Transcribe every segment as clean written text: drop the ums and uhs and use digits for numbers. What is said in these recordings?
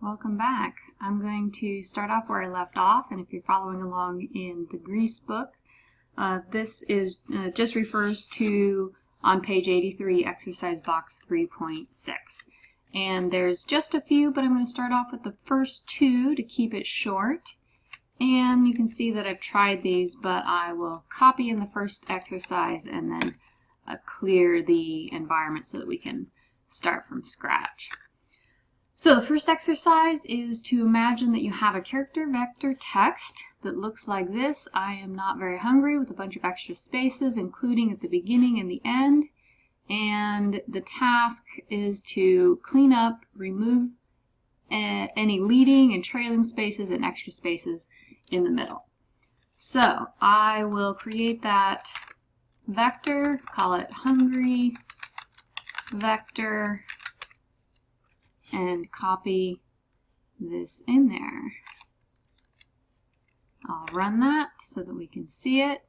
Welcome back. I'm going to start off where I left off, and if you're following along in the Gries book, this is just refers to on page 83, exercise box 3.6. And there's just a few, but I'm going to start off with the first two to keep it short. And you can see that I've tried these, but I will copy in the first exercise and then clear the environment so that we can start from scratch. So the first exercise is to imagine that you have a character vector text that looks like this. I am not very hungry, with a bunch of extra spaces, including at the beginning and the end. And the task is to clean up, remove any leading and trailing spaces and extra spaces in the middle. So I will create that vector, call it hungry vector, and copy this in there. I'll run that so that we can see it.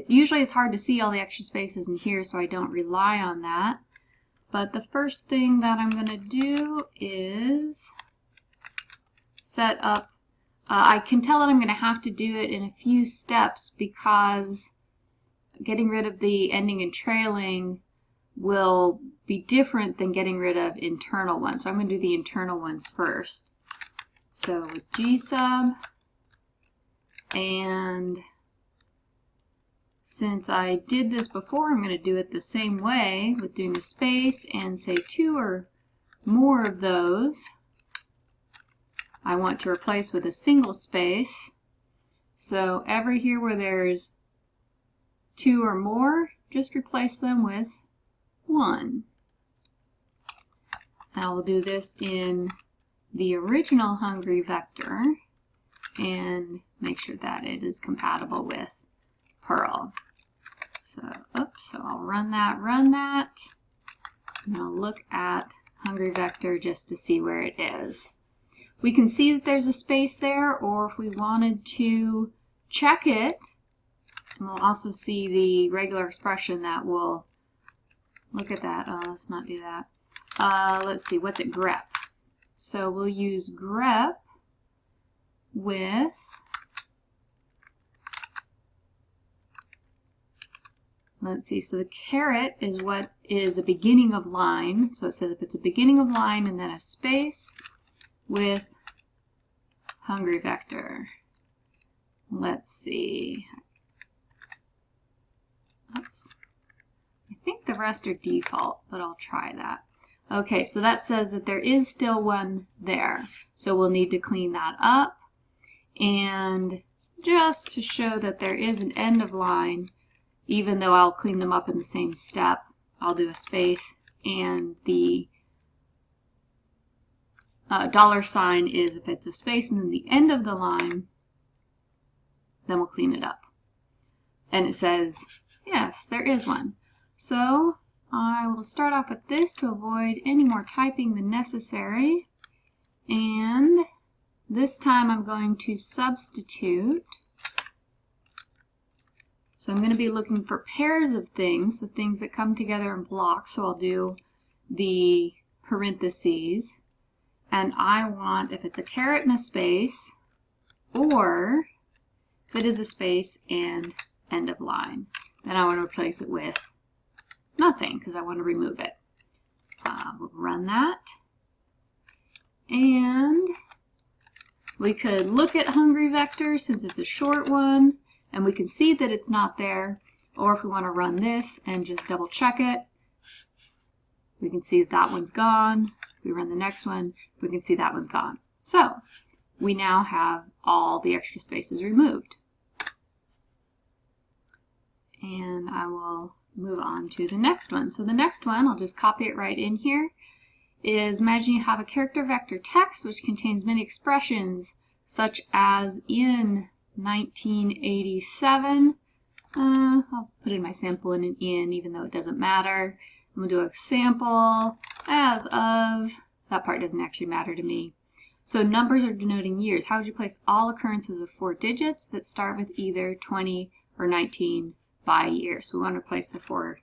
Usually it's hard to see all the extra spaces in here, so I don't rely on that. But the first thing that I'm going to do is set up, I can tell that I'm going to have to do it in a few steps because getting rid of the ending and trailing will be different than getting rid of internal ones. So I'm going to do the internal ones first. So with gsub, and since I did this before, I'm going to do it the same way with doing a space and say 2 or more of those I want to replace with a single space. So every here where there's 2 or more, just replace them with 1. And I will do this in the original hungry vector and make sure that it is compatible with Perl. So I'll run that, and I'll look at hungry vector just to see where it is. We can see that there's a space there, or if we wanted to check it, and we'll also see the regular expression that will look at that. Oh, let's not do that. Let's see, what's it? Grep. So we'll use grep with let's see, so the caret is what is a beginning of line. So it says if it's a beginning of line and then a space with hungry vector. Let's see. Oops. I think the rest are default, but I'll try that. Okay, so that says that there is still one there. So we'll need to clean that up. And just to show that there is an end of line, even though I'll clean them up in the same step, I'll do a space, and the $sign is if it's a space and then the end of the line, then we'll clean it up. And it says, yes, there is one. So I will start off with this to avoid any more typing than necessary. And this time I'm going to substitute. So I'm going to be looking for pairs of things, so things that come together in blocks. So I'll do the parentheses. And I want, if it's a caret and a space, or if it is a space and end of line, then I want to replace it with nothing because I want to remove it. We'll run that. And we could look at hungry vector since it's a short one, and we can see that it's not there. Or if we want to run this and just double check it, we can see that that one's gone. If we run the next one, we can see that one's gone. So we now have all the extra spaces removed. And I will move on to the next one. So the next one, I'll just copy it right in here, is imagine you have a character vector text which contains many expressions, such as in 1987. I'll put in my sample in an in, even though it doesn't matter. I'm going to do a sample as of, that part doesn't actually matter to me. So numbers are denoting years. How would you place all occurrences of 4 digits that start with either 20 or 19 by year? So we want to replace the 4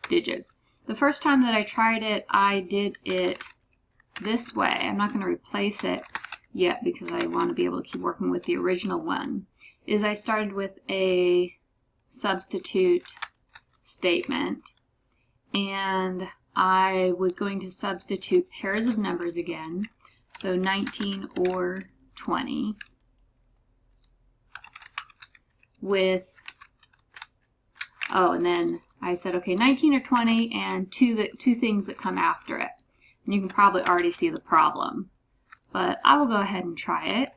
digits. The first time that I tried it, I did it this way. I'm not going to replace it yet because I want to be able to keep working with the original one, is I started with a substitute statement, and I was going to substitute pairs of numbers again, so 19 or 20, with, oh, and then I said, okay, 19 or 20 and two things that come after it. And you can probably already see the problem, but I will go ahead and try it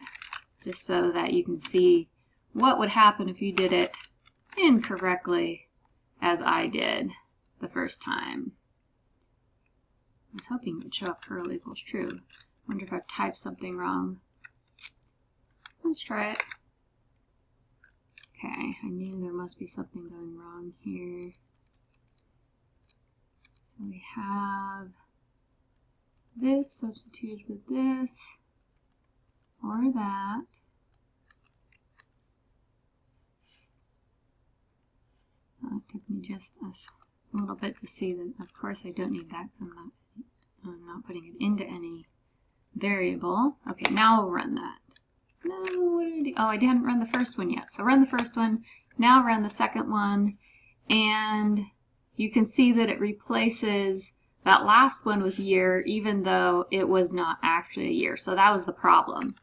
just so that you can see what would happen if you did it incorrectly as I did the first time. I was hoping it would show up curl equals true. I wonder if I've typed something wrong. Let's try it. Okay, I knew there must be something going wrong here. So we have this substituted with this, or that. It took me just a little bit to see that, of course, I don't need that because I'm not putting it into any variable. Okay, now we'll run that. No, what did I do? Oh, I didn't run the first one yet. So run the first one, now run the second one, and you can see that it replaces that last one with year, even though it was not actually a year. So that was the problem.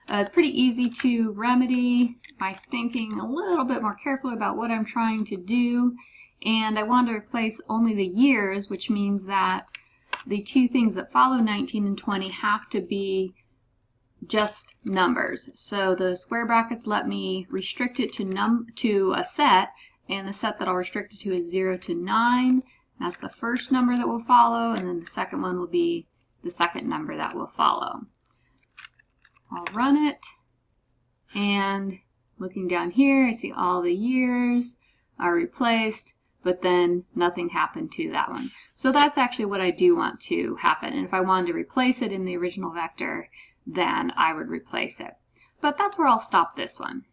It's pretty easy to remedy by thinking a little bit more carefully about what I'm trying to do. And I want to replace only the years, which means that the two things that follow 19 and 20 have to be just numbers. So the square brackets let me restrict it to a set, and the set that I'll restrict it to is 0 to 9. That's the first number that will follow, and then the second one will be the second number that will follow. I'll run it, and looking down here, I see all the years are replaced, but then nothing happened to that one. So that's actually what I do want to happen. And if I wanted to replace it in the original vector, then I would replace it. But that's where I'll stop this one.